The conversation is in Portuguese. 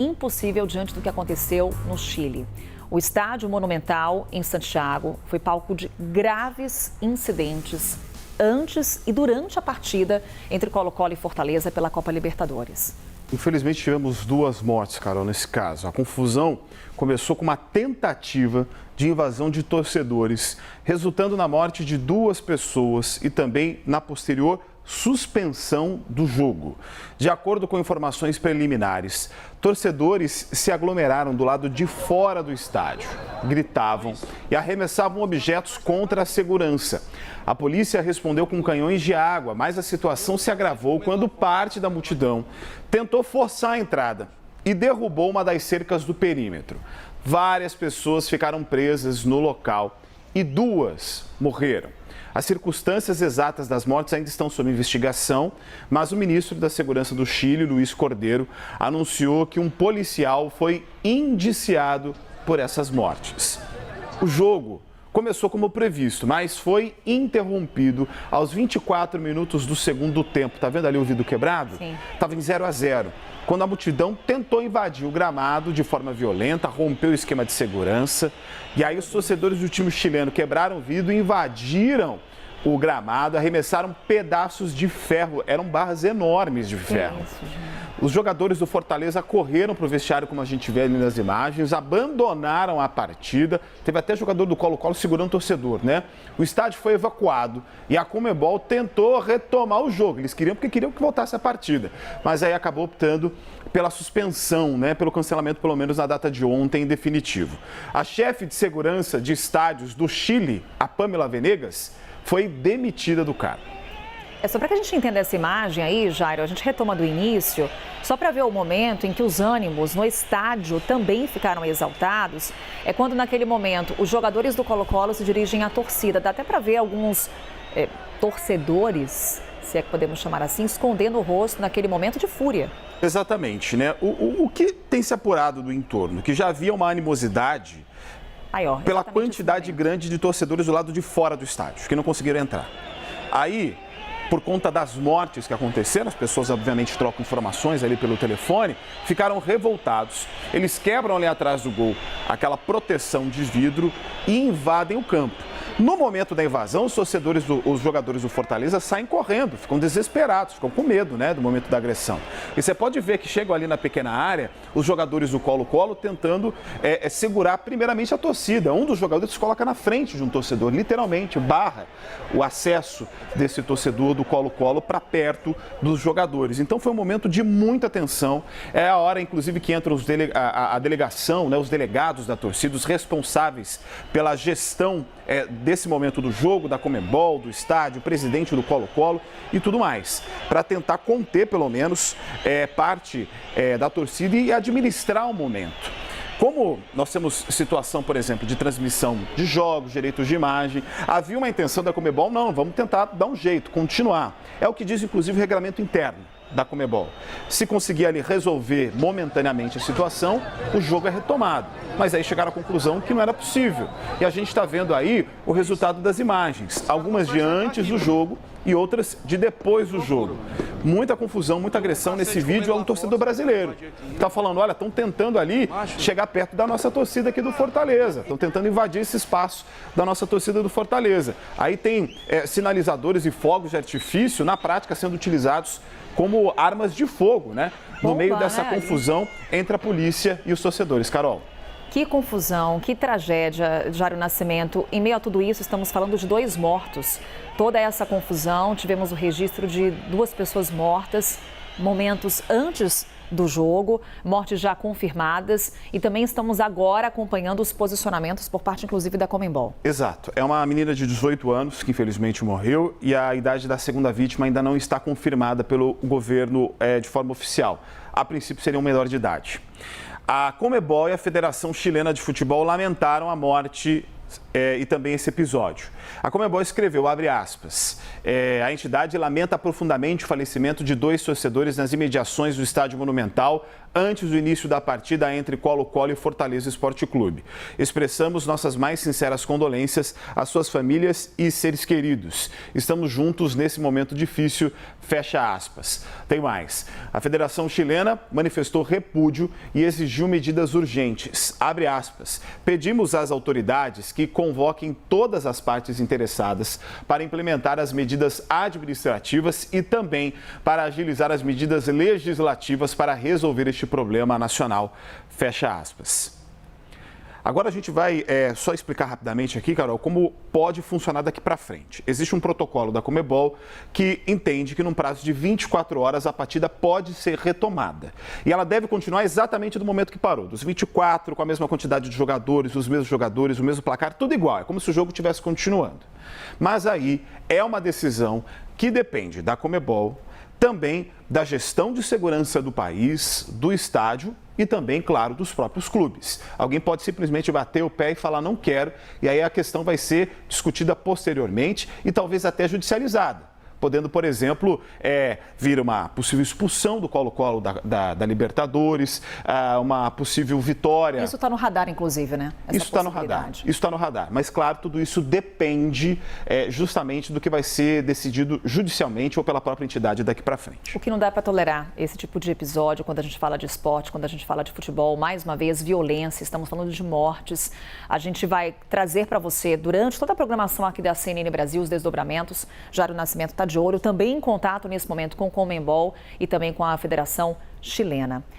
impossível diante do que aconteceu no Chile. O estádio Monumental, em Santiago, foi palco de graves incidentes antes e durante a partida entre Colo-Colo e Fortaleza pela Copa Libertadores. Infelizmente tivemos 2 mortes, Carol, nesse caso. A confusão começou com uma tentativa de invasão de torcedores, resultando na morte de 2 pessoas e também na posterior suspensão do jogo. De acordo com informações preliminares, torcedores se aglomeraram do lado de fora do estádio, gritavam e arremessavam objetos contra a segurança. A polícia respondeu com canhões de água, mas a situação se agravou quando parte da multidão tentou forçar a entrada e derrubou uma das cercas do perímetro. Várias pessoas ficaram presas no local e 2 morreram. As circunstâncias exatas das mortes ainda estão sob investigação, mas o ministro da Segurança do Chile, Luiz Cordeiro, anunciou que um policial foi indiciado por essas mortes. O jogo começou como previsto, mas foi interrompido aos 24 minutos do segundo tempo. Tá vendo ali o vidro quebrado? Sim. Estava em 0-0, quando a multidão tentou invadir o gramado de forma violenta, rompeu o esquema de segurança. E aí os torcedores do time chileno quebraram o vidro e invadiram o gramado, arremessaram pedaços de ferro, eram barras enormes de ferro. Os jogadores do Fortaleza correram para o vestiário, como a gente vê ali nas imagens, abandonaram a partida. Teve até jogador do Colo-Colo segurando o torcedor, né? O estádio foi evacuado e a Conmebol tentou retomar o jogo. Eles queriam que voltasse a partida, mas aí acabou optando pela suspensão, né? Pelo cancelamento, pelo menos na data de ontem, em definitivo. A chefe de segurança de estádios do Chile, a Pamela Venegas, foi demitida do cargo. Só para que a gente entenda essa imagem aí, Jairo, a gente retoma do início, só para ver o momento em que os ânimos no estádio também ficaram exaltados, é quando naquele momento os jogadores do Colo-Colo se dirigem à torcida. Dá até para ver alguns torcedores, se é que podemos chamar assim, escondendo o rosto naquele momento de fúria. Exatamente, né? O que tem se apurado do entorno, que já havia uma animosidade pela quantidade grande de torcedores do lado de fora do estádio, que não conseguiram entrar. Aí, por conta das mortes que aconteceram, as pessoas obviamente trocam informações ali pelo telefone, ficaram revoltados. Eles quebram ali atrás do gol aquela proteção de vidro e invadem o campo. No momento da invasão, os jogadores do Fortaleza saem correndo, ficam desesperados, ficam com medo, né, do momento da agressão. E você pode ver que chegam ali na pequena área, os jogadores do Colo-Colo tentando segurar primeiramente a torcida. Um dos jogadores se coloca na frente de um torcedor, literalmente, barra o acesso desse torcedor do Colo-Colo para perto dos jogadores. Então foi um momento de muita tensão. É a hora, inclusive, que entram a delegação, né, os delegados da torcida, os responsáveis pela gestão desse momento do jogo, da Conmebol, do estádio, o presidente do Colo-Colo e tudo mais, para tentar conter, pelo menos, parte da torcida e administrar o momento. Como nós temos situação, por exemplo, de transmissão de jogos, direitos de imagem, havia uma intenção da Conmebol, não, vamos tentar dar um jeito, continuar. É o que diz, inclusive, o regulamento interno da Conmebol. Se conseguir ali resolver momentaneamente a situação, o jogo é retomado. Mas aí chegaram à conclusão que não era possível. E a gente está vendo aí o resultado das imagens. Algumas de antes do jogo e outras de depois do jogo. Muita confusão, muita agressão nesse vídeo. É um torcedor brasileiro. Está falando, olha, estão tentando ali chegar perto da nossa torcida aqui do Fortaleza. Estão tentando invadir esse espaço da nossa torcida do Fortaleza. Aí tem sinalizadores e fogos de artifício, na prática, sendo utilizados como armas de fogo, né? No meio dessa confusão entre a polícia e os torcedores. Carol. Que confusão, que tragédia, Jairo Nascimento. Em meio a tudo isso, estamos falando de 2 mortos. Toda essa confusão, tivemos o registro de 2 pessoas mortas, momentos antes do jogo, mortes já confirmadas, e também estamos agora acompanhando os posicionamentos por parte, inclusive, da Conmebol. Exato. É uma menina de 18 anos que, infelizmente, morreu, e a idade da segunda vítima ainda não está confirmada pelo governo de forma oficial. A princípio, seria um menor de idade. A Conmebol e a Federação Chilena de Futebol lamentaram a morte e também esse episódio. A Conmebol escreveu, abre aspas, a entidade lamenta profundamente o falecimento de 2 torcedores nas imediações do Estádio Monumental antes do início da partida entre Colo-Colo e Fortaleza Esporte Clube. Expressamos nossas mais sinceras condolências às suas famílias e seres queridos. Estamos juntos nesse momento difícil, fecha aspas. Tem mais. A Federação Chilena manifestou repúdio e exigiu medidas urgentes. Abre aspas. Pedimos às autoridades que convoquem todas as partes interessadas para implementar as medidas administrativas e também para agilizar as medidas legislativas para resolver este problema nacional, fecha aspas. Agora a gente vai só explicar rapidamente aqui, Carol, como pode funcionar daqui para frente. Existe um protocolo da Conmebol que entende que num prazo de 24 horas a partida pode ser retomada. E ela deve continuar exatamente do momento que parou, dos 24, com a mesma quantidade de jogadores, os mesmos jogadores, o mesmo placar, tudo igual. É como se o jogo estivesse continuando. Mas aí é uma decisão que depende da Conmebol, também da gestão de segurança do país, do estádio e também, claro, dos próprios clubes. Alguém pode simplesmente bater o pé e falar não quero, e aí a questão vai ser discutida posteriormente e talvez até judicializada, podendo, por exemplo, vir uma possível expulsão do Colo-Colo da Libertadores, uma possível vitória. Isso está no radar, inclusive, né? Isso está no radar. Isso está no radar. Mas, claro, tudo isso depende justamente do que vai ser decidido judicialmente ou pela própria entidade daqui para frente. O que não dá para tolerar esse tipo de episódio quando a gente fala de esporte, quando a gente fala de futebol, mais uma vez, violência, estamos falando de mortes. A gente vai trazer para você, durante toda a programação aqui da CNN Brasil, os desdobramentos. Jairo Nascimento está de olho, também em contato nesse momento com o Conmebol e também com a Federação Chilena.